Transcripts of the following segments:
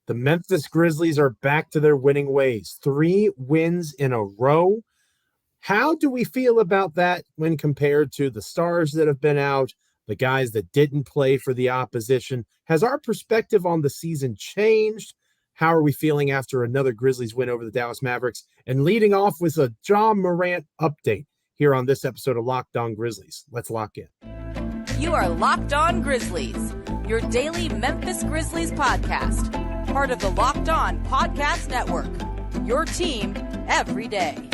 The Memphis Grizzlies are back to their winning ways. 3 wins in a row. How do we feel about that when compared to the stars that have been out, the guys that didn't play for the opposition? Has our perspective on the season changed? How are we feeling after another Grizzlies win over the Dallas Mavericks? And leading off with a Ja Morant update here on this episode of Locked On Grizzlies. Let's lock in. You are Locked On Grizzlies, your daily Memphis Grizzlies podcast. Part of the Locked On Podcast Network, your team every day.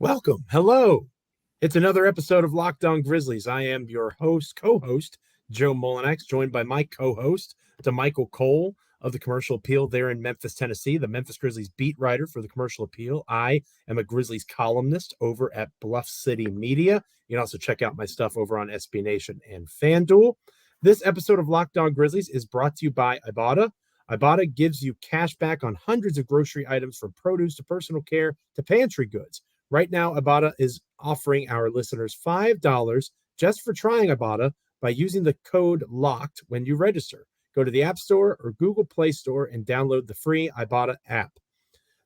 Welcome. Hello. It's another episode of Locked On Grizzlies. I am your co-host, Joe Mullinax, joined by my co-host, Damichael Cole of the Commercial Appeal there in Memphis, Tennessee, the Memphis Grizzlies beat writer for the Commercial Appeal. I am a Grizzlies columnist over at Bluff City Media. You can also check out my stuff over on SB Nation and FanDuel. This episode of Locked On Grizzlies is brought to you by Ibotta. Ibotta gives you cash back on hundreds of grocery items from produce to personal care to pantry goods. Right now, Ibotta is offering our listeners $5 just for trying Ibotta by using the code LOCKED when you register. Go to the App Store or Google Play Store and download the free Ibotta app.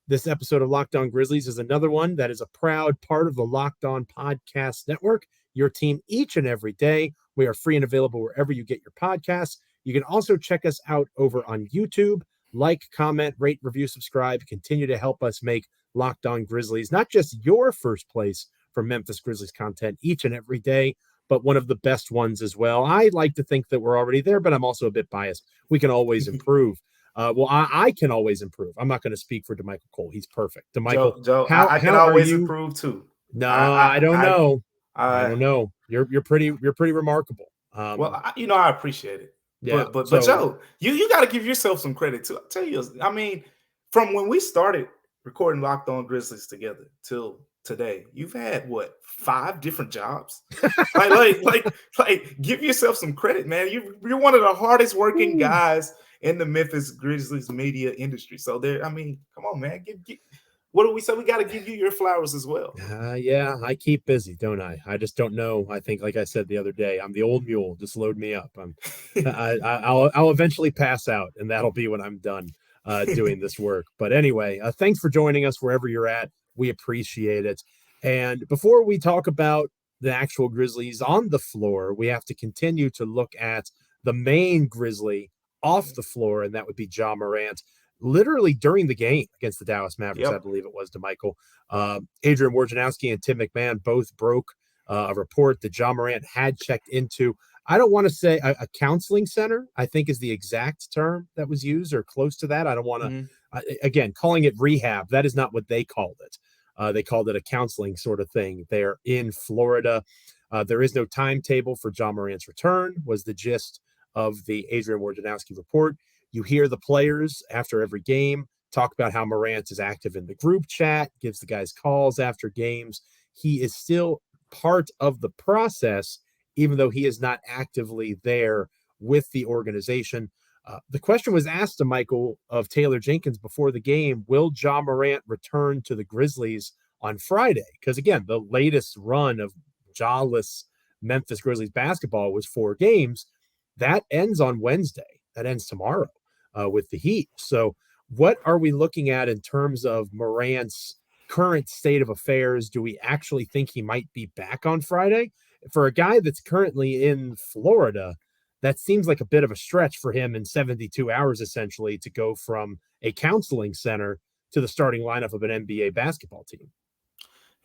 This episode of Locked On Grizzlies is another one that is a proud part of the Locked On Podcast Network, your team each and every day. We are free and available wherever you get your podcasts. You can also check us out over on YouTube. Like, comment, rate, review, subscribe. Continue to help us make Locked On Grizzlies not just your first place for Memphis Grizzlies content each and every day, but one of the best ones as well. I like to think that we're already there, but I'm also a bit biased. We can always improve. I can always improve. I'm not going to speak for Damichael Cole. He's perfect. Damichael, Joe, I can always improve too. No, I don't know. I don't know. You're pretty remarkable. I appreciate it. Yeah, but Joe, you got to give yourself some credit too. I'll tell you, I mean, from when we started recording Locked On Grizzlies together till today, you've had 5 different jobs. like, give yourself some credit, man. You're one of the hardest working guys in the Memphis Grizzlies media industry. So come on, man. What do we say? We got to give you your flowers as well. Yeah, I keep busy, don't I? I just don't know. I think, like I said the other day, I'm the old mule. Just load me up. I'll eventually pass out, and that'll be when I'm done doing this work. But anyway, thanks for joining us wherever you're at. We appreciate it. And before we talk about the actual Grizzlies on the floor, we have to continue to look at the main Grizzly off the floor, and that would be Ja Morant. Literally during the game against the Dallas Mavericks, I believe it was, Damichael. Adrian Wojnarowski and Tim McMahon both broke a report that Ja Morant had checked into, I don't want to say a counseling center, I think is the exact term that was used, or close to that. I don't want to, again, calling it rehab. That is not what they called it. They called it a counseling sort of thing. They're in Florida. There is no timetable for Ja Morant's return, was the gist of the Adrian Wojnarowski report. You hear the players after every game talk about how Morant is active in the group chat, gives the guys calls after games. He is still part of the process, even though he is not actively there with the organization. The question was asked to Michael of Taylor Jenkins before the game, will Ja Morant return to the Grizzlies on Friday? Because, again, the latest run of Ja-less Memphis Grizzlies basketball was 4 games. That ends on Wednesday. That ends tomorrow with the Heat. So what are we looking at in terms of Morant's current state of affairs? Do we actually think he might be back on Friday? For a guy that's currently in Florida, that seems like a bit of a stretch for him in 72 hours, essentially, to go from a counseling center to the starting lineup of an NBA basketball team.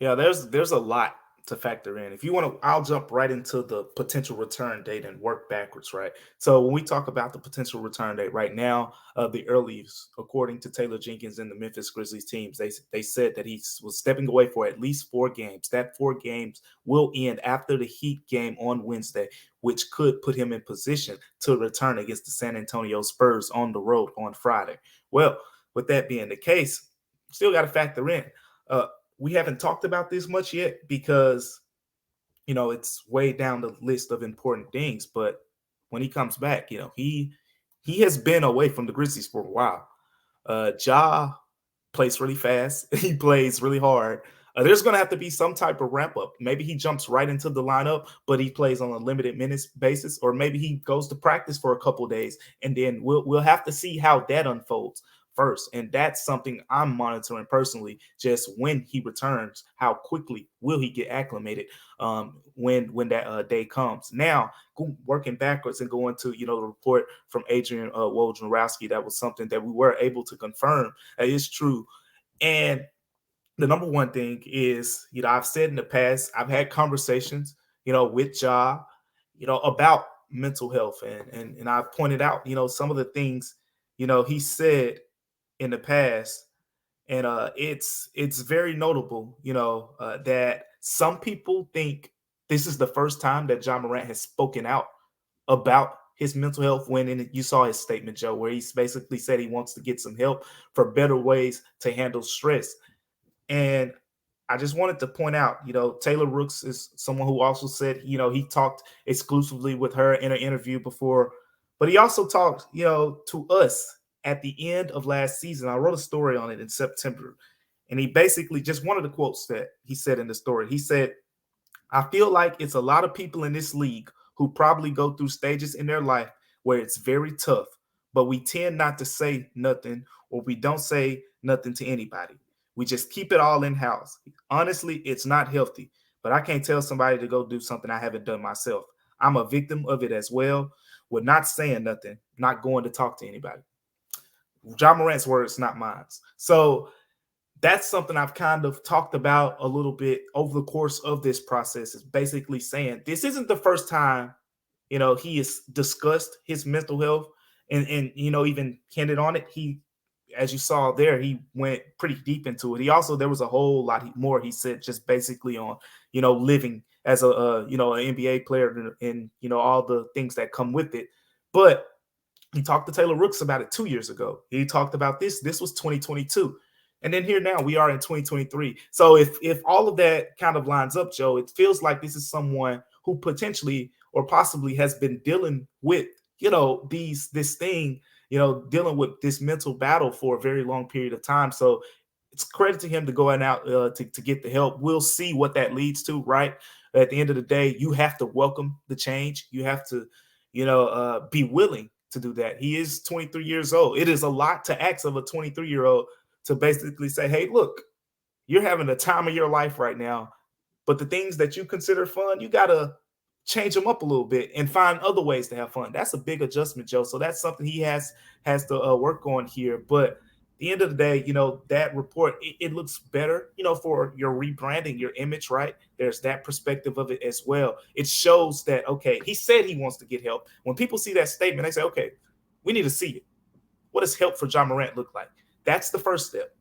Yeah, there's a lot to factor in. If you want to, I'll jump right into the potential return date and work backwards, right? So when we talk about the potential return date right now, the earliest, according to Taylor Jenkins and the Memphis Grizzlies teams, they said that he was stepping away for at least 4 games. That 4 games will end after the Heat game on Wednesday, which could put him in position to return against the San Antonio Spurs on the road on Friday. Well, with that being the case, still got to factor in, we haven't talked about this much yet because, it's way down the list of important things. But when he comes back, he he has been away from the Grizzlies for a while. Ja plays really fast. He plays really hard. There's going to have to be some type of ramp up. Maybe he jumps right into the lineup, but he plays on a limited minutes basis, or maybe he goes to practice for a couple days, and then we'll have to see how that unfolds first. And that's something I'm monitoring personally. Just when he returns, how quickly will he get acclimated when that day comes? Now, working backwards and going to the report from Adrian Wojnarowski, that was something that we were able to confirm that is true. And the number one thing is, I've said in the past, I've had conversations, with Ja, about mental health. And I've pointed out, some of the things, he said in the past. And it's very notable, that some people think this is the first time that Ja Morant has spoken out about his mental health, when you saw his statement, Joe, where he's basically said he wants to get some help for better ways to handle stress. And I just wanted to point out, Taylor Rooks is someone who also said, he talked exclusively with her in an interview before, but he also talked, to us at the end of last season. I wrote a story on it in September, and he basically, just one of the quotes that he said in the story, he said, "I feel like it's a lot of people in this league who probably go through stages in their life where it's very tough, but we tend not to say nothing, or we don't say nothing to anybody. We just keep it all in-house. Honestly, it's not healthy, but I can't tell somebody to go do something I haven't done myself. I'm a victim of it as well. We're not saying nothing, not going to talk to anybody." Ja Morant's words, not mine. So that's something I've kind of talked about a little bit over the course of this process, is basically saying this isn't the first time, he has discussed his mental health and even hinted on it. He, as you saw there, he went pretty deep into it. There was a whole lot more he said, just basically on, living as an NBA player and, all the things that come with it. But he talked to Taylor Rooks about it 2 years ago. He talked about this. This was 2022. And then here now we are in 2023. So if all of that kind of lines up, Joe, it feels like this is someone who potentially or possibly has been dealing with, this thing, dealing with this mental battle for a very long period of time. So it's credit to him to go out to get the help. We'll see what that leads to, right? At the end of the day, you have to welcome the change. You have to, be willing to do that. He is 23 years old. It is a lot to ask of a 23-year-old to basically say, hey, look, you're having the time of your life right now, but the things that you consider fun, you got to change them up a little bit and find other ways to have fun. That's a big adjustment, Joe. So that's something he has to work on here. But at the end of the day, that report, it looks better, for your rebranding, your image, right? There's that perspective of it as well. It shows that, okay, he said he wants to get help. When people see that statement, they say, okay, we need to see it. What does help for Ja Morant look like? That's the first step.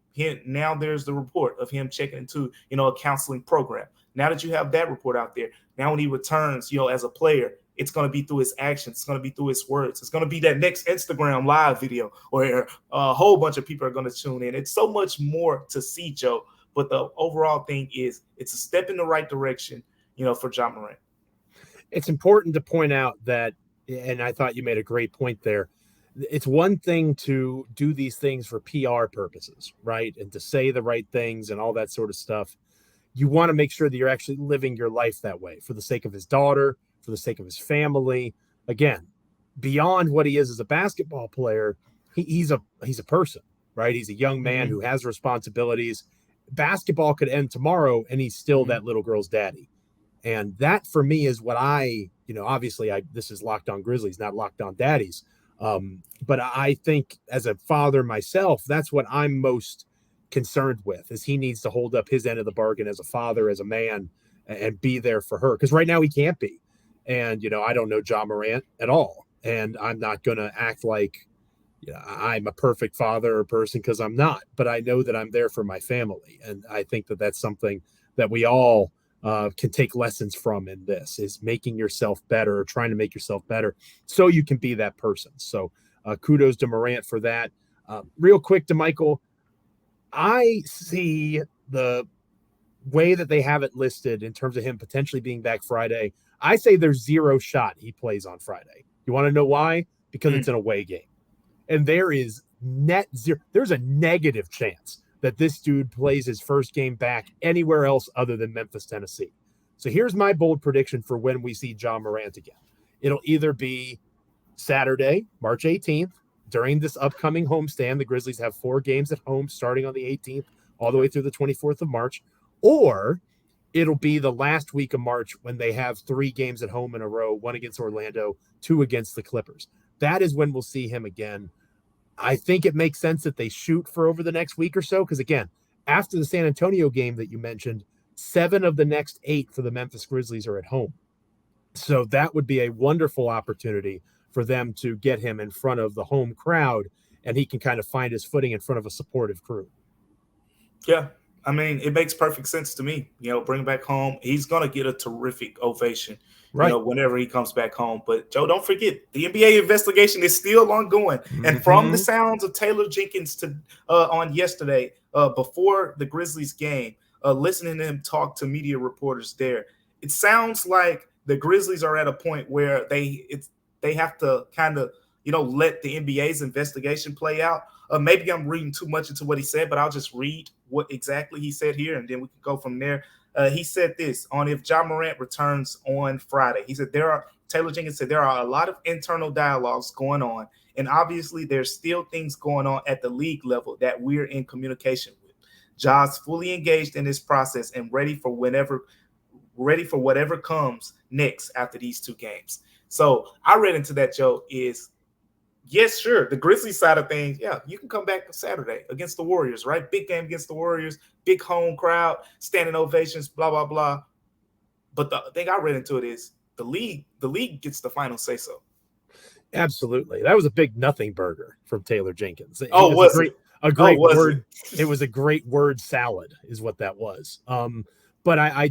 Now there's the report of him checking into, a counseling program. Now that you have that report out there, now when he returns, as a player, it's going to be through his actions. It's going to be through his words. It's going to be that next Instagram live video where a whole bunch of people are going to tune in. It's so much more to see, Joe. But the overall thing is it's a step in the right direction, for Ja Morant. It's important to point out that, and I thought you made a great point there, it's one thing to do these things for PR purposes, right? And to say the right things and all that sort of stuff. You want to make sure that you're actually living your life that way for the sake of his daughter, for the sake of his family. Again, beyond what he is as a basketball player, he's a person, right? He's a young man who has responsibilities. Basketball could end tomorrow and he's still that little girl's daddy. And that for me is what obviously this is Locked On Grizzlies, not Locked On Daddies. But I think as a father myself, that's what I'm most concerned with, is he needs to hold up his end of the bargain as a father, as a man, and be there for her. Because right now he can't be. And, I don't know Ja Morant at all. And I'm not going to act like I'm a perfect father or person, because I'm not. But I know that I'm there for my family. And I think that that's something that we all can take lessons from in this, is making yourself better, or trying to make yourself better so you can be that person. So kudos to Morant for that. Real quick, Damichael, I see the way that they have it listed in terms of him potentially being back Friday. I say there's zero shot he plays on Friday. You want to know why? Because it's an away game. And there is net zero. There's a negative chance that this dude plays his first game back anywhere else other than Memphis, Tennessee. So here's my bold prediction for when we see Ja Morant again. It'll either be Saturday, March 18th, during this upcoming homestand. The Grizzlies have 4 games at home starting on the 18th all the way through the 24th of March, or it'll be the last week of March when they have 3 games at home in a row, 1 against Orlando, 2 against the Clippers. That is when we'll see him again. I think it makes sense that they shoot for over the next week or so, because again, after the San Antonio game that you mentioned, 7 of the next 8 for the Memphis Grizzlies are at home. So that would be a wonderful opportunity for them to get him in front of the home crowd, and he can kind of find his footing in front of a supportive crew. Yeah, I mean, it makes perfect sense to me. Bring him back home. He's going to get a terrific ovation, right, whenever he comes back home. But, Joe, don't forget, the NBA investigation is still ongoing. Mm-hmm. And from the sounds of Taylor Jenkins on yesterday, before the Grizzlies game, listening to him talk to media reporters there, it sounds like the Grizzlies are at a point where they have to kind of, let the NBA's investigation play out. Maybe I'm reading too much into what he said, but I'll just read what exactly he said here, and then we can go from there. He said this on if Ja Morant returns on Friday. He said Taylor Jenkins said there are a lot of internal dialogues going on, and obviously there's still things going on at the league level that we're in communication with. Ja's fully engaged in this process and ready for whatever comes next after these 2 games. So I read into that, Joe, is yes, sure. The Grizzlies side of things, yeah, you can come back Saturday against the Warriors, right? Big game against the Warriors, big home crowd, standing ovations, blah, blah, blah. But the thing I read into it is the league gets the final say so. Absolutely. That was a big nothing burger from Taylor Jenkins. It was a great word. It was a great word salad is what that was. But I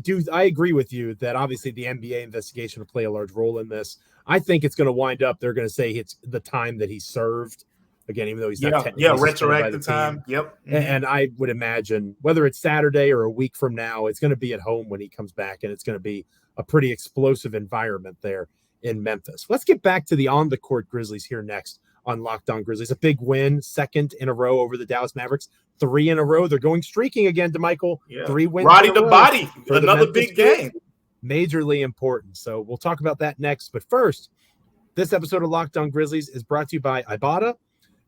agree with you that obviously the NBA investigation will play a large role in this. I think it's going to wind up, they're going to say it's the time that he served. Again, even though he's not technically retroactive time. Yep. Mm-hmm. And I would imagine whether it's Saturday or a week from now, it's going to be at home when he comes back, and it's going to be a pretty explosive environment there in Memphis. Let's get back to the on-the-court Grizzlies here next on Locked On Grizzlies. A big win, 2nd in a row over the Dallas Mavericks. 3 in a row. They're going streaking again, Damichael. Yeah. 3 wins. Roddy the body. Another big game. Majorly important. So we'll talk about that next. But first, this episode of Locked On Grizzlies is brought to you by Ibotta.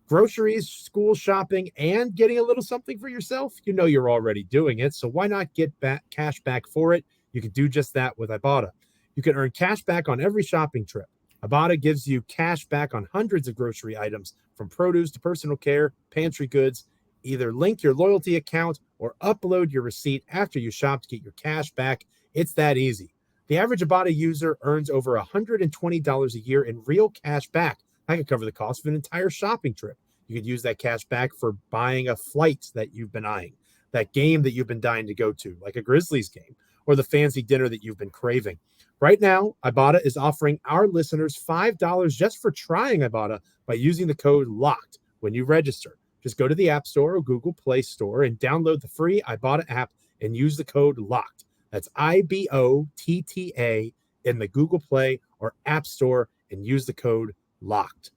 Groceries, school shopping, and getting a little something for yourself. You're already doing it, so why not get cash back for it? You can do just that with Ibotta. You can earn cash back on every shopping trip. Ibotta gives you cash back on hundreds of grocery items, from produce to personal care, pantry goods. Either link your loyalty account or upload your receipt after you shop to get your cash back. It's that easy. The average Ibotta user earns over $120 a year in real cash back. That could cover the cost of an entire shopping trip. You could use that cash back for buying a flight that you've been eyeing, that game that you've been dying to go to, like a Grizzlies game, or the fancy dinner that you've been craving. Right now, Ibotta is offering our listeners $5 just for trying Ibotta by using the code LOCKED when you register. Just go to the App Store or Google Play Store and download the free Ibotta app and use the code LOCKED. That's IBOTTA in the Google Play or App Store and use the code LOCKED.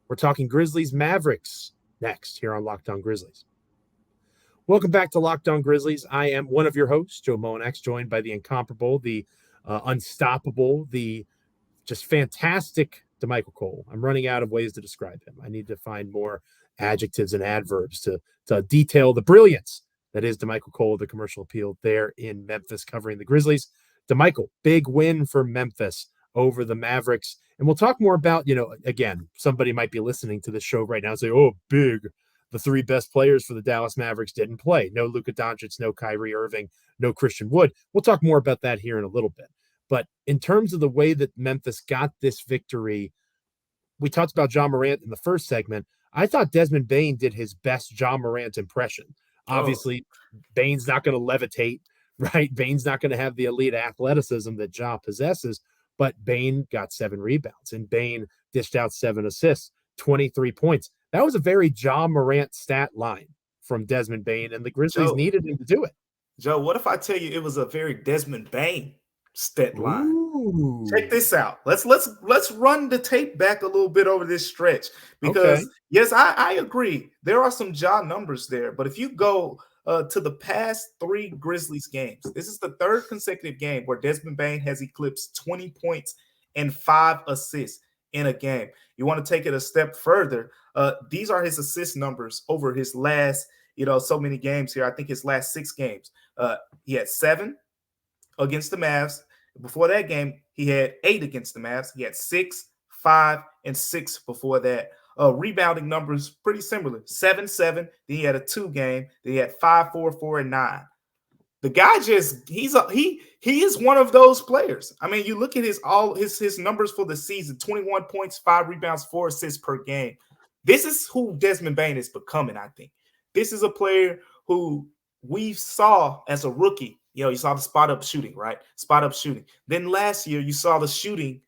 We're talking Grizzlies-Mavericks next here on Locked On Grizzlies. Welcome back to Locked On Grizzlies. I am one of your hosts, Joe Mullinax, joined by the incomparable, the unstoppable, the just fantastic Damichael Cole. I'm running out of ways to describe him. I need to find more adjectives and adverbs to detail the brilliance that is Damichael Cole, the commercial appeal there in Memphis covering the Grizzlies. Damichael, big win for Memphis over the Mavericks. And we'll talk more about, again, somebody might be listening to the show right now and say, oh, big. The 3 best players for the Dallas Mavericks didn't play. No Luka Doncic, no Kyrie Irving, no Christian Wood. We'll talk more about that here in a little bit. But in terms of the way that Memphis got this victory, we talked about Ja Morant in the first segment. I thought Desmond Bane did his best Ja Morant impression. Obviously, Bane's not going to levitate, right? Bane's not going to have the elite athleticism that Ja possesses, but Bane got 7 rebounds, and Bane dished out 7 assists, 23 points. That was a very Ja Morant stat line from Desmond Bane, and the Grizzlies needed him to do it. Joe, what if I tell you it was a very Desmond Bane stat line? Check this out. Let's run the tape back a little bit over this stretch because yes, I agree. There are some Ja numbers there, but if you go to the past 3 Grizzlies games, this is the 3rd consecutive game where Desmond Bane has eclipsed 20 points and 5 assists in a game. You want to take it a step further. These are his assist numbers over his last, so many games here. I think his last 6 games. He had 7 against the Mavs. Before that game, he had 8 against the Mavs. He had 6, 5, and 6 before that. Rebounding numbers pretty similar. 7-7. Then he had a 2 game. Then he had 5, 4, 4, and 9. The guy he is one of those players. I mean, you look at his numbers for the season: 21 points, 5 rebounds, 4 assists per game. This is who Desmond Bane is becoming. I think this is a player who we saw as a rookie. You saw the spot up shooting, right? Spot up shooting. Then last year, you saw the shooting,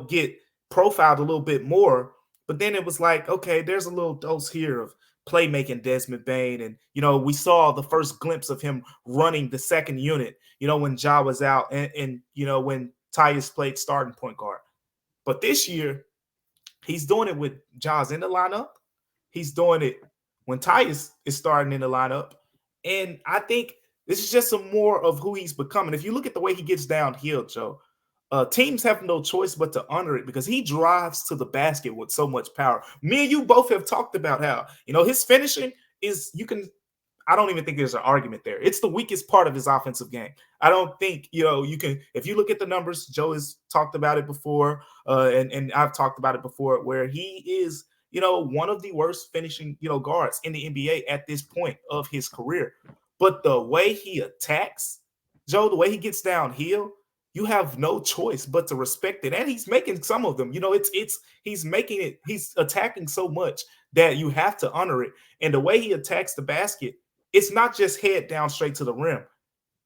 get profiled a little bit more. But then it was like, okay, there's a little dose here of playmaking Desmond Bane. And, we saw the first glimpse of him running the second unit, when Ja was out and when Tyus played starting point guard. But this year, he's doing it with Ja's in the lineup. He's doing it when Tyus is starting in the lineup. And I think this is just some more of who he's becoming. If you look at the way he gets downhill, Joe, teams have no choice but to honor it because he drives to the basket with so much power. Me and you both have talked about how, his finishing is, I don't even think there's an argument there. It's the weakest part of his offensive game. I don't think, you can, if you look at the numbers, Joe has talked about it before, and I've talked about it before, where he is, one of the worst finishing, guards in the NBA at this point of his career. But the way he attacks, Joe, the way he gets downhill, you have no choice but to respect it. And he's making some of them, he's attacking so much that you have to honor it. And the way he attacks the basket, it's not just head down straight to the rim.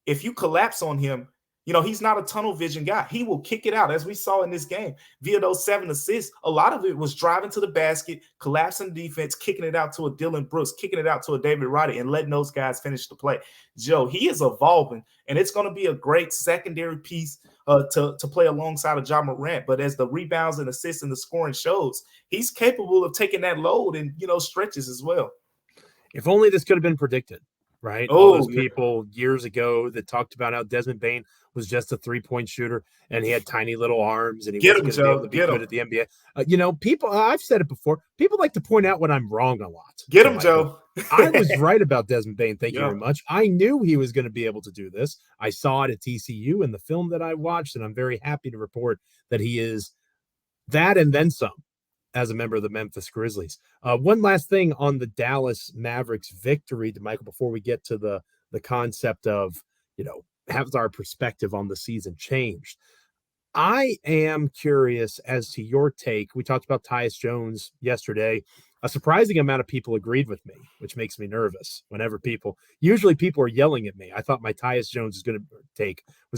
If you collapse on him, he's not a tunnel vision guy. He will kick it out, as we saw in this game. Via those 7 assists, a lot of it was driving to the basket, collapsing defense, kicking it out to a Dylan Brooks, kicking it out to a David Roddy, and letting those guys finish the play. Joe, he is evolving, and it's going to be a great secondary piece to play alongside of Ja Morant. But as the rebounds and assists and the scoring shows, he's capable of taking that load and, stretches as well. If only this could have been predicted, right? All those people years ago that talked about how Desmond Bane was just a 3-point shooter and he had tiny little arms and he wasn't going to be able to be good at the NBA. People, I've said it before, people like to point out when I'm wrong a lot. Get him, Joe. I was right about Desmond Bane. Thank you very much. I knew he was going to be able to do this. I saw it at TCU in the film that I watched, and I'm very happy to report that he is that and then some as a member of the Memphis Grizzlies. One last thing on the Dallas Mavericks victory, Damichael, before we get to the concept of, has our perspective on the season changed? I am curious as to your take. We talked about Tyus Jones yesterday. A surprising amount of people agreed with me, which makes me nervous whenever usually people are yelling at me. I thought my Tyus Jones was going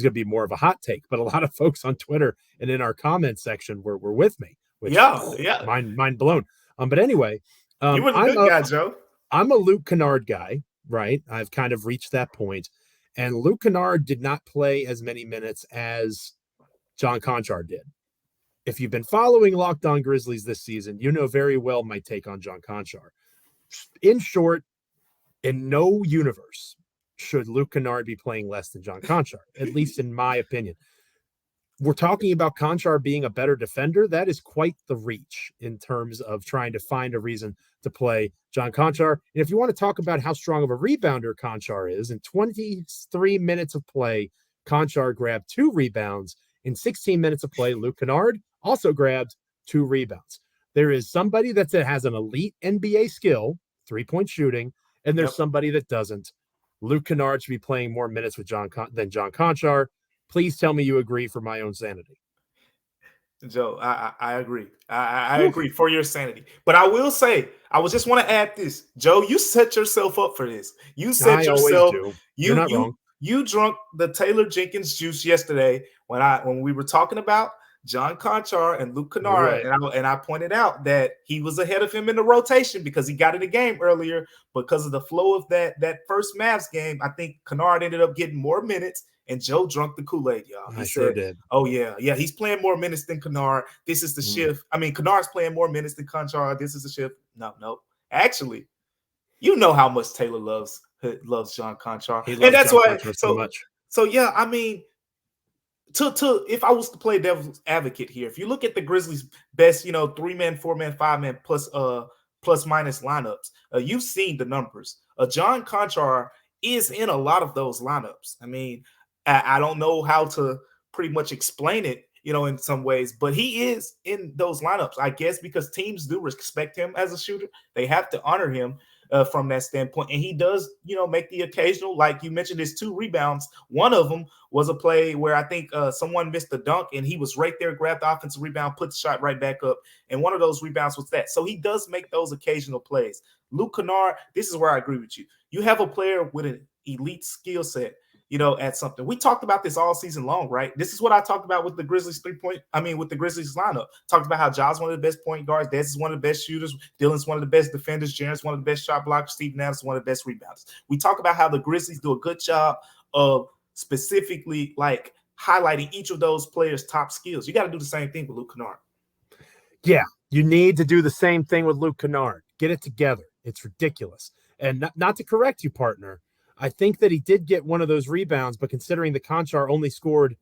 to be more of a hot take, but a lot of folks on Twitter and in our comment section were with me. Which, mind blown. But anyway, you were the good guy, Joe. I'm a Luke Kennard guy, right? I've kind of reached that point. And Luke Kennard did not play as many minutes as John Conchar did. If you've been following Locked On Grizzlies this season, you know very well my take on John Conchar. In short, in no universe should Luke Kennard be playing less than John Conchar, at least in my opinion. We're talking about Conchar being a better defender. That is quite the reach in terms of trying to find a reason to play John Conchar. And if you want to talk about how strong of a rebounder Conchar is, in 23 minutes of play, Conchar grabbed 2 rebounds. In 16 minutes of play, Luke Kennard also grabbed 2 rebounds. There is somebody that has an elite NBA skill, 3-point shooting, and there's somebody that doesn't. Luke Kennard should be playing more minutes with than John Conchar. Please tell me you agree for my own sanity. Joe, I agree. I agree for your sanity. But I will say, I just want to add this. Joe, you set yourself up for this. You set yourself. You're not wrong. You drunk the Taylor Jenkins juice yesterday when we were talking about John Conchar and Luke Kennard, right. and I pointed out that he was ahead of him in the rotation because he got in the game earlier because of the flow of that first Mavs game. I think Kennard ended up getting more minutes. And Joe drunk the Kool-Aid, y'all. He sure said, did. oh, yeah, he's playing more minutes than Kennard. This is the shift. I mean, Kennard's playing more minutes than Conchar. This is the shift. No. Actually, you know how much Taylor loves John Conchar. And that's John why Conchar so much. So, yeah, I mean, if I was to play devil's advocate here, if you look at the Grizzlies' best, 3-man, 4-man, 5-man plus minus lineups, you've seen the numbers. John Conchar is in a lot of those lineups. I mean, I don't know how to pretty much explain it, in some ways, but he is in those lineups, I guess, because teams do respect him as a shooter. They have to honor him from that standpoint. And he does, make the occasional, like you mentioned, his 2 rebounds. One of them was a play where I think someone missed the dunk and he was right there, grabbed the offensive rebound, put the shot right back up. And one of those rebounds was that. So he does make those occasional plays. Luke Kennard, this is where I agree with you. You have a player with an elite skill set, at something. We talked about this all season long, right? This is what I talked about with the Grizzlies with the Grizzlies lineup. Talked about how Ja's one of the best point guards, Dez is one of the best shooters, Dylan's one of the best defenders, Jaren's one of the best shot blockers, Steve Adams is one of the best rebounders. We talk about how the Grizzlies do a good job of specifically like highlighting each of those players' top skills. You got to do the same thing with Luke Kennard. Yeah, you need to do the same thing with Luke Kennard. Get it together. It's ridiculous. And not to correct you, partner, I think that he did get one of those rebounds, but considering the Conchar only scored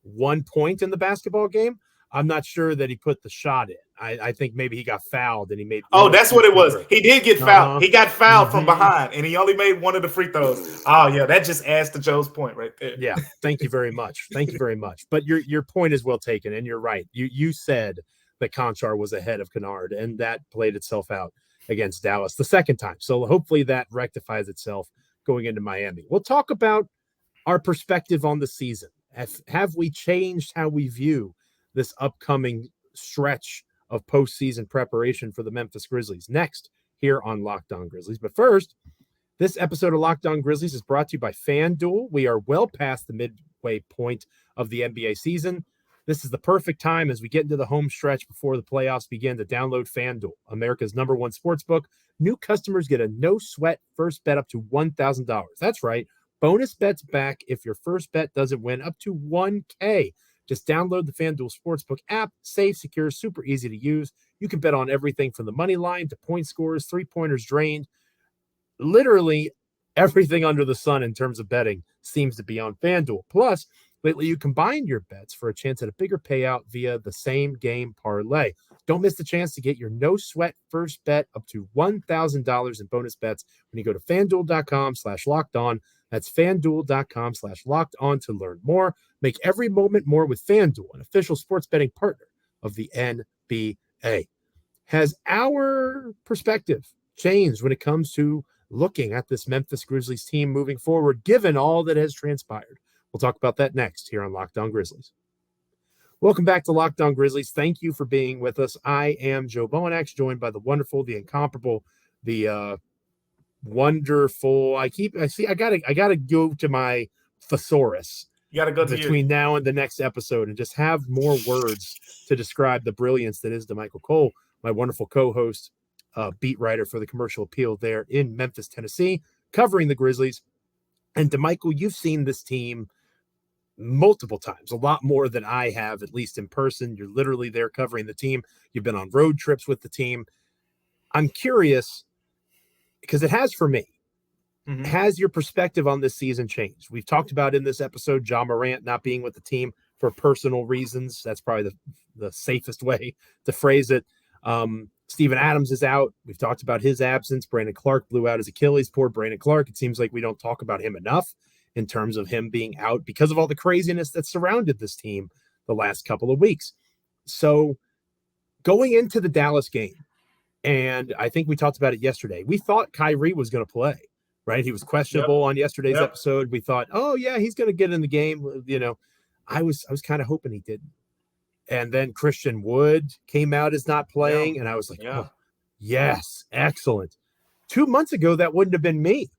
1 point in the basketball game, I'm not sure that he put the shot in. I think maybe he got fouled and he made. Oh, that's what it was. He did get fouled. He got fouled from behind, and he only made one of the free throws. Oh, yeah, that just adds to Joe's point right there. Yeah, thank you very much. Thank you very much. But your point is well taken, and you're right. You said that Conchar was ahead of Kennard, and that played itself out against Dallas the second time. So hopefully that rectifies itself going into Miami. We'll talk about our perspective on the season. Have we changed how we view this upcoming stretch of postseason preparation for the Memphis Grizzlies? Next, here on Locked On Grizzlies. But first, this episode of Locked On Grizzlies is brought to you by FanDuel. We are well past the midway point of the NBA season. This is the perfect time as we get into the home stretch before the playoffs begin to download FanDuel, America's #1 sportsbook. New customers get a no-sweat first bet up to $1,000. That's right. Bonus bets back if your first bet doesn't win, up to $1K. Just download the FanDuel Sportsbook app. Safe, secure, super easy to use. You can bet on everything from the money line to point scores, three-pointers drained. Literally everything under the sun in terms of betting seems to be on FanDuel. Plus, lately you combine your bets for a chance at a bigger payout via the same game parlay. Don't miss the chance to get your no-sweat first bet up to $1,000 in bonus bets when you go to FanDuel.com/lockedon. That's FanDuel.com/lockedon to learn more. Make every moment more with FanDuel, an official sports betting partner of the NBA. Has our perspective changed when it comes to looking at this Memphis Grizzlies team moving forward, given all that has transpired? We'll talk about that next here on Locked On Grizzlies. Welcome back to Locked On Grizzlies. Thank you for being with us. I am Joe Mullinax, joined by the wonderful, the incomparable, the wonderful. I gotta go to my thesaurus. You gotta go between now and the next episode and just have more words to describe the brilliance that is Damichael Cole, my wonderful co-host, beat writer for the Commercial Appeal there in Memphis, Tennessee, covering the Grizzlies. And Damichael, you've seen this team multiple times, a lot more than I have, at least in person. You're literally there covering the team. You've been on road trips with the team. I'm curious, because it has for me. Mm-hmm. Has your perspective on this season changed? We've talked about in this episode Ja Morant not being with the team for personal reasons. That's probably the safest way to phrase it. Steven Adams is out. We've talked about his absence. Brandon Clark blew out his Achilles. Poor Brandon Clark. It seems like we don't talk about him enough in terms of him being out because of all the craziness that surrounded this team the last couple of weeks. So going into the Dallas game, and I think we talked about it yesterday, we thought Kyrie was going to play, right? He was questionable on yesterday's episode. We thought, oh yeah, he's going to get in the game. I was kind of hoping he didn't. And then Christian Wood came out as not playing. And I was like, oh, yes, excellent. 2 months ago, that wouldn't have been me.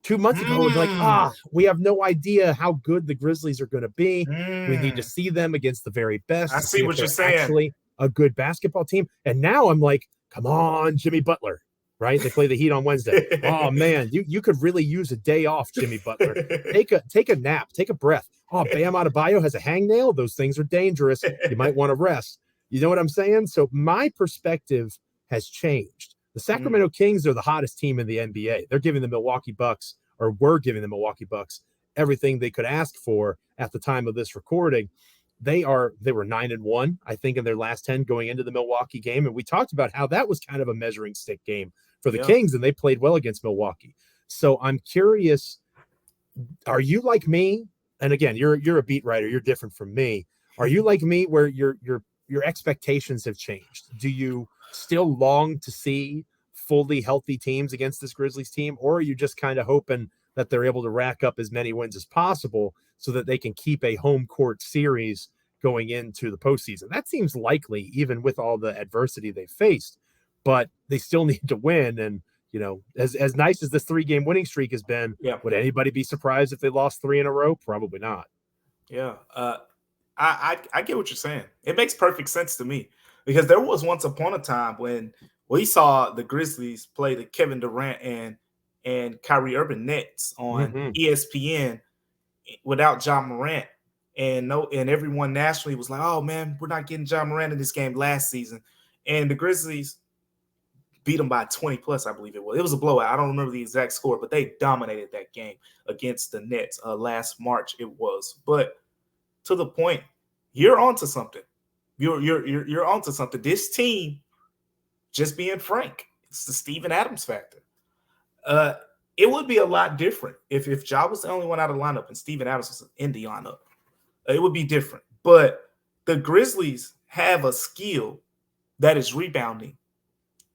2 months ago, it was like, we have no idea how good the Grizzlies are going to be. We need to see them against the very best. I see what you're saying. Actually, a good basketball team. And now I'm like, come on, Jimmy Butler, right? They play the Heat on Wednesday. Oh man, you could really use a day off, Jimmy Butler. Take a nap, take a breath. Oh, Bam Adebayo has a hangnail. Those things are dangerous. You might want to rest. You know what I'm saying? So my perspective has changed. The Sacramento Kings are the hottest team in the NBA. They're giving the Milwaukee Bucks, or were giving the Milwaukee Bucks, everything they could ask for at the time of this recording. They were 9-1, I think, in their last 10 going into the Milwaukee game. And we talked about how that was kind of a measuring stick game for the Kings, and they played well against Milwaukee. So I'm curious, are you like me? And again, you're a beat writer. You're different from me. Are you like me where your expectations have changed? Do you still long to see fully healthy teams against this Grizzlies team? Or are you just kind of hoping that they're able to rack up as many wins as possible so that they can keep a home court series going into the postseason? That seems likely, even with all the adversity they faced, but they still need to win. And, you know, as nice as this 3-game winning streak has been, would anybody be surprised if they lost 3 in a row? Probably not. Yeah. I get what you're saying. It makes perfect sense to me, because there was once upon a time when we saw the Grizzlies play the Kevin Durant and Kyrie Irving Nets on ESPN without Ja Morant. And everyone nationally was like, oh man, we're not getting Ja Morant in this game last season. And the Grizzlies beat them by 20 plus, I believe it was. It was a blowout. I don't remember the exact score, but they dominated that game against the Nets last March it was. But to the point, you're onto something. You're onto something. This team, just being frank, it's the Steven Adams factor. It would be a lot different if Ja was the only one out of the lineup and Steven Adams was in the lineup. It would be different. But the Grizzlies have a skill that is rebounding,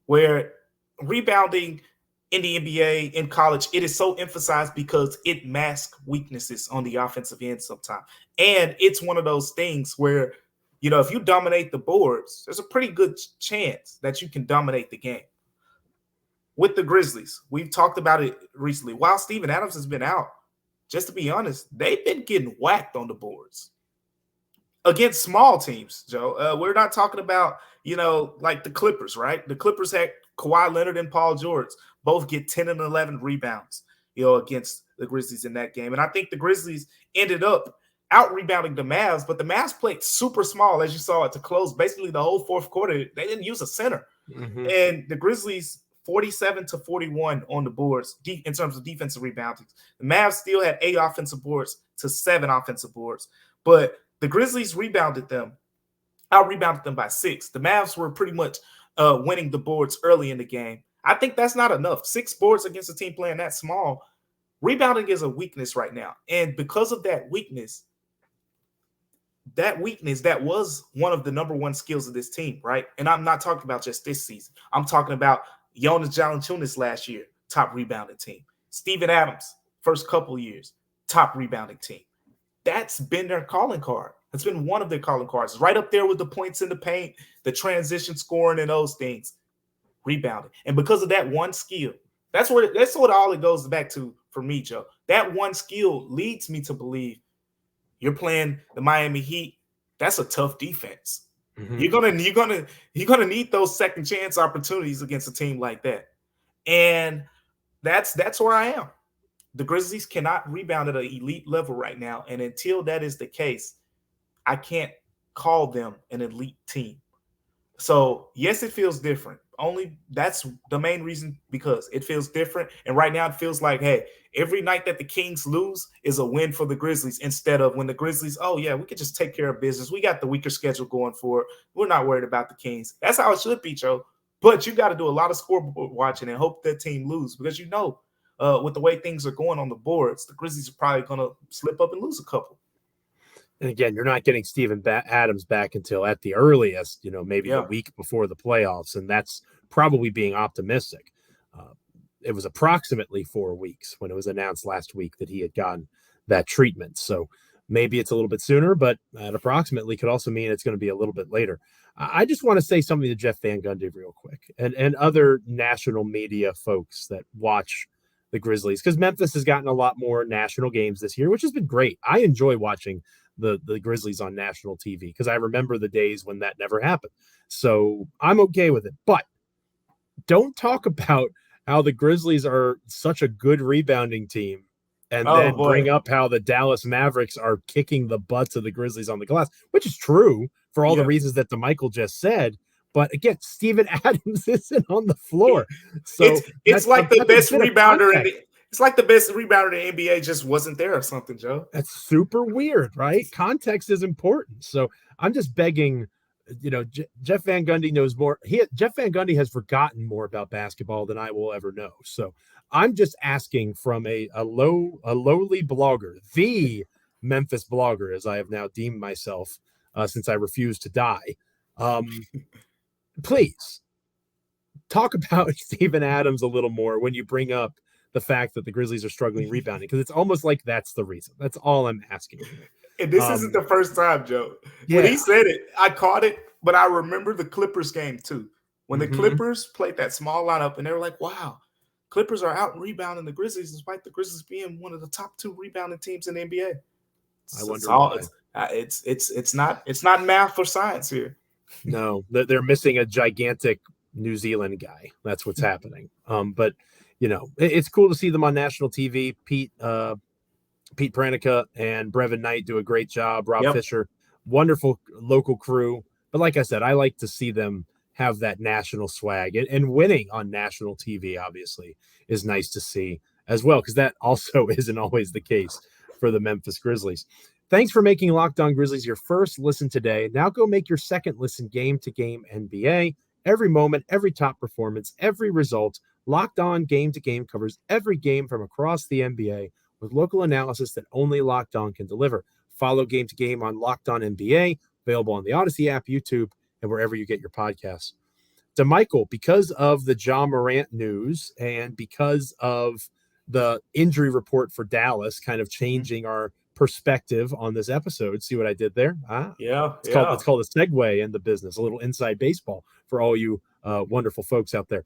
where rebounding in the NBA, in college, it is so emphasized because it masks weaknesses on the offensive end sometimes. And it's one of those things where, you know, if you dominate the boards, there's a pretty good chance that you can dominate the game. With the Grizzlies, we've talked about it recently. While Steven Adams has been out, just to be honest, they've been getting whacked on the boards against small teams, Joe. We're not talking about, you know, like the Clippers, right? The Clippers had Kawhi Leonard and Paul George both get 10 and 11 rebounds, you know, against the Grizzlies in that game. And I think the Grizzlies ended up out-rebounding the Mavs, but the Mavs played super small, as you saw it, to close basically the whole fourth quarter. They didn't use a center. And the Grizzlies 47-41 on the boards in terms of defensive rebounding. The Mavs still had 8 offensive boards to 7 offensive boards, but the Grizzlies out-rebounded them by 6. The Mavs were pretty much winning the boards early in the game. I think that's not enough. 6 boards against a team playing that small. Rebounding is a weakness right now. And because of that weakness, that was one of the number one skills of this team, right? And I'm not talking about just this season. I'm talking about Jonas Valanciunas last year, top rebounding team. Steven Adams, first couple years, top rebounding team. That's been their calling card. It's been one of their calling cards. Right up there with the points in the paint, the transition scoring and those things. Rebounding. And because of that one skill, that's what all it goes back to for me, Joe. That one skill leads me to believe you're playing the Miami Heat. That's a tough defense. You're gonna need those second chance opportunities against a team like that. And that's where I am. The Grizzlies cannot rebound at an elite level right now. And until that is the case, I can't call them an elite team. So yes, it feels different. Only that's the main reason, because it feels different. And right now it feels like, hey, every night that the Kings lose is a win for the Grizzlies, instead of when the Grizzlies, oh yeah, we could just take care of business. We got the weaker schedule going for it. We're not worried about the Kings. That's how it should be, Joe. But you got to do a lot of scoreboard watching and hope that team lose, because you know, with the way things are going on the boards, the Grizzlies are probably going to slip up and lose a couple. And again, you're not getting Steven Adams back until at the earliest, you know, maybe a week before the playoffs. And that's probably being optimistic. It was approximately 4 weeks when it was announced last week that he had gotten that treatment. So maybe it's a little bit sooner, but that approximately could also mean it's going to be a little bit later. I just want to say something to Jeff Van Gundy real quick, and other national media folks that watch the Grizzlies, because Memphis has gotten a lot more national games this year, which has been great. I enjoy watching the Grizzlies on national TV because I remember the days when that never happened. So I'm okay with it. But don't talk about how the Grizzlies are such a good rebounding team and Oh then boy. bring up how the Dallas Mavericks are kicking the butts of the Grizzlies on the glass, which is true for all the Yeah. reasons that Damichael just said. But again, Steven Adams isn't on the It- floor. So it's like the that's a best bit of rebounder in context. it's like the best rebounder in the NBA just wasn't there or something, Joe. That's super weird, right? Context is important. So I'm just begging, Jeff Van Gundy knows more. Jeff Van Gundy has forgotten more about basketball than I will ever know. So I'm just asking from a lowly blogger, the Memphis blogger, as I have now deemed myself since I refuse to die. Please talk about Steven Adams a little more when you bring up the fact that the Grizzlies are struggling rebounding, because it's almost like that's the reason. That's all I'm asking here. And this isn't the first time, Joe. When Yeah. he said it, I caught it, but I remember the Clippers game too. When the Mhm. Clippers played that small lineup and they were like, wow, Clippers are out rebounding the Grizzlies despite the Grizzlies being one of the top 2 rebounding teams in the NBA. I wonder why. It's not math or science here. No, they're missing a gigantic New Zealand guy. That's what's happening. But it's cool to see them on national TV. Pete Pranica and Brevin Knight do a great job. Rob Yep. Fisher, wonderful local crew. But like I said, I like to see them have that national swag, and winning on national TV, obviously, is nice to see as well, because that also isn't always the case for the Memphis Grizzlies. Thanks for making Locked On Grizzlies your first listen today. Now go make your second listen game to game NBA. Every moment, every top performance, every result. Locked On Game to Game covers every game from across the NBA with local analysis that only Locked On can deliver. Follow Game to Game on Locked On NBA, available on the Odyssey app, YouTube, and wherever you get your podcasts. Damichael, because of the Ja Morant news and because of the injury report for Dallas kind of changing our perspective on this episode. See what I did there? It's called a segue in the business, a little inside baseball for all you wonderful folks out there.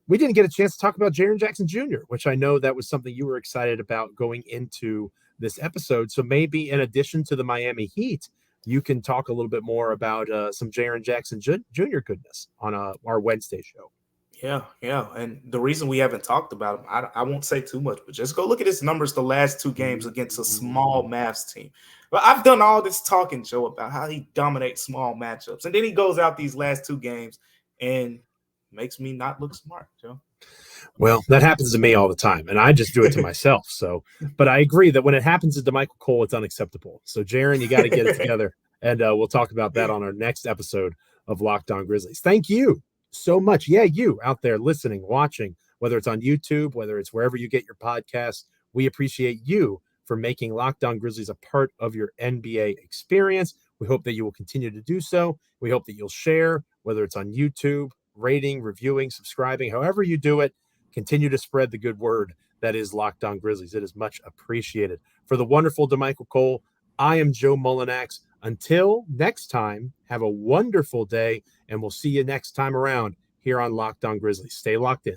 We didn't get a chance to talk about Jaren Jackson Jr., which I know that was something you were excited about going into this episode. So maybe in addition to the Miami Heat, you can talk a little bit more about some Jaren Jackson Jr. goodness on our Wednesday show. Yeah. And the reason we haven't talked about him, I won't say too much, but just go look at his numbers the last 2 games against a small Mavs team. But I've done all this talking, Joe, about how he dominates small matchups. And then he goes out these last 2 games and makes me not look smart, Joe. Well, that happens to me all the time, and I just do it to myself. But I agree that when it happens to Damichael Cole, it's unacceptable. So, Jaren, you got to get it together, and we'll talk about that on our next episode of Locked On Grizzlies. Thank you so much. Yeah, you out there listening, watching, whether it's on YouTube, whether it's wherever you get your podcasts, we appreciate you for making Locked On Grizzlies a part of your NBA experience. We hope that you will continue to do so. We hope that you'll share, whether it's on YouTube, rating, reviewing, subscribing, however you do it. Continue to spread the good word that is Locked On Grizzlies. It is much appreciated. For the wonderful Damichael Cole, I am Joe Mullinax. Until next time, have a wonderful day, and we'll see you next time around here on Locked On Grizzlies. Stay locked in.